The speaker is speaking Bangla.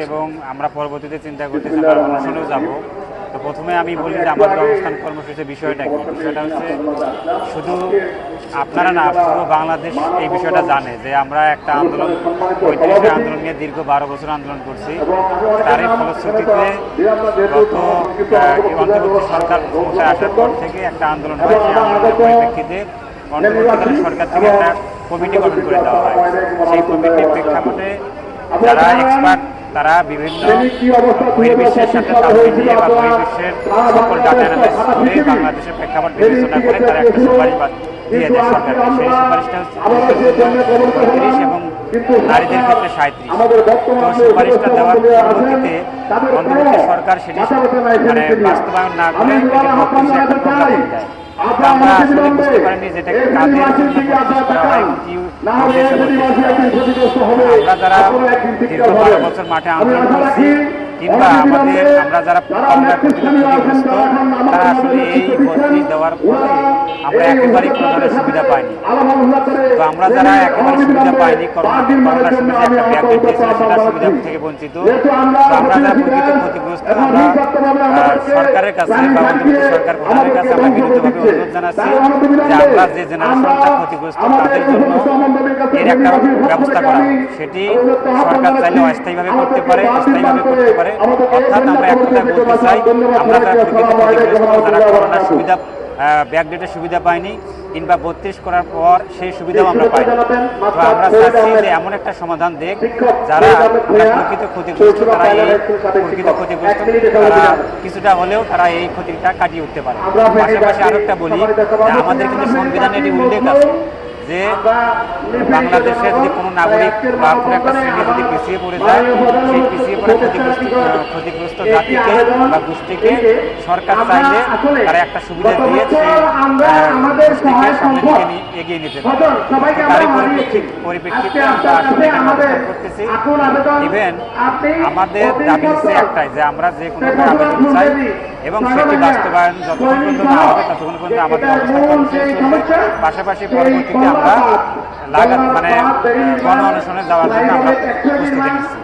এবং আমরা পরবর্তীতে চিন্তা করতেছি আমরা অনশনেও যাব। তো প্রথমে আমি বলি যে আমাদের অবস্থান কর্মসূচির বিষয়টা কি। বিষয়টা হচ্ছে শুধু আপনারা না, পুরো বাংলাদেশ এই বিষয়টা জানে যে আমরা একটা আন্দোলন ৩৫ আন্দোলন নিয়ে দীর্ঘ ১২ বছর আন্দোলন করছি। তারই ফলশ্রুতিতে গত অন্তর্বর্তী সরকার ক্ষমতায় আসার পর থেকে একটা আন্দোলন হয়। সেই আন্দোলনের পরিপ্রেক্ষিতে অন্তর্বর্তীকালীন সরকার থেকে একটা কমিটি গঠন করে দেওয়া হয়। সেই কমিটির প্রেক্ষাপটে যারা এক্সপার্ট তারা বিভিন্ন বহির্বিশ্বের সাথে তাল মিলিয়ে বা বহির্বিশ্বের সকল ডাটা অ্যানালাইসিস করে বাংলাদেশের প্রেক্ষাপট বিবেচনা করে তারা একটা সুপারিশ দিয়ে দেয় সরকারকে। সেই সুপারিশটা হচ্ছে ৩৫ এবং নারীদের ক্ষেত্রে ৩৭। তো সুপারিশটা দেওয়ার পরবর্তীতে অন্তর্বর্তী সরকার সেটি মানে বাস্তবায়ন না করে এটি ৩২ একটা প্রজ্ঞাপন দেয়। আমরা আসলে বুঝতে পারিনি যেটা কাজের জন্য প্রস্তুত করা হয় এবং কি উদ্দেশ্যে আমরা যারা দীর্ঘ ১২ বছর মাঠে আন্দোলন করছি কিংবা আমরা যারা ক্ষতিগ্রস্ত তারা আসলে এই ৩২ দেওয়ার ফলে আমরা একেবারেই কোনো ধরনের সুবিধা পাইনি। তো আমরা যারা একেবারে সুবিধা পাইনি, করোনার সময় একটা ব্যাকডেট দিয়েছিল সেটার সুবিধা থেকে বঞ্চিত। তো আমরা যারা প্রকৃত ক্ষতিগ্রস্ত আমরা সরকারের কাছে বা অন্তর্বর্তী সরকার প্রধানের কাছে আমরা বিনীতভাবে অনুরোধ জানাচ্ছি যে আমরা যে জেনারেশনটা ক্ষতিগ্রস্ত তাদের জন্য এর একটা ব্যবস্থা করা হয়। সেটি সরকার চাইলে অস্থায়ীভাবে করতে পারে, স্থায়ীভাবে করতে পারে। অর্থাৎ আমরা এক কথায় বলতে চাই আমরা যারা প্রকৃত ক্ষতিগ্রস্ত যারা করোনার সুবিধা ব্যাকডেটের সুবিধা পাইনি কিংবা ৩২ করার পর সেই সুবিধাও আমরা পাইনি। তো আমরা চাচ্ছি যে এমন একটা সমাধান দেখ যারা প্রকৃত ক্ষতিগ্রস্ত তারা এই প্রকৃত ক্ষতিগ্রস্ত তারা কিছুটা হলেও তারা এই ক্ষতিটা কাটিয়ে উঠতে পারে। পাশাপাশি আরও একটা বলি যে আমাদের কিন্তু সংবিধানে এটি উল্লেখ আছে যে বাংলাদেশের যে কোনো নাগরিক বা কোনো একটা শ্রেণী যদি পিছিয়ে পড়ে যায় সেই পিছিয়ে পড়া ক্ষতিগ্রস্ত জাতিকে বা গোষ্ঠীকে সরকার চাইলে তারা একটা সুবিধা দিয়ে সেই গোষ্ঠীকে সামনের দিকে এগিয়ে নিতে পারে। তারই পরিপ্রেক্ষিতে আমরা আসলে আবেদন করতেছি। ইভেন আমাদের দাবি হচ্ছে একটাই যে আমরা যে কোনো আবেদন চাই এবং সেটি বাস্তবায়ন যতক্ষণ পর্যন্ত না হবে ততক্ষণ পর্যন্ত আমাদের অবস্থান কর্মসূচি চলবে। পাশাপাশি পরবর্তীতে আমরা গণ অনশনে যাওয়ার জন্য আমরা প্রস্তুতি নিচ্ছি।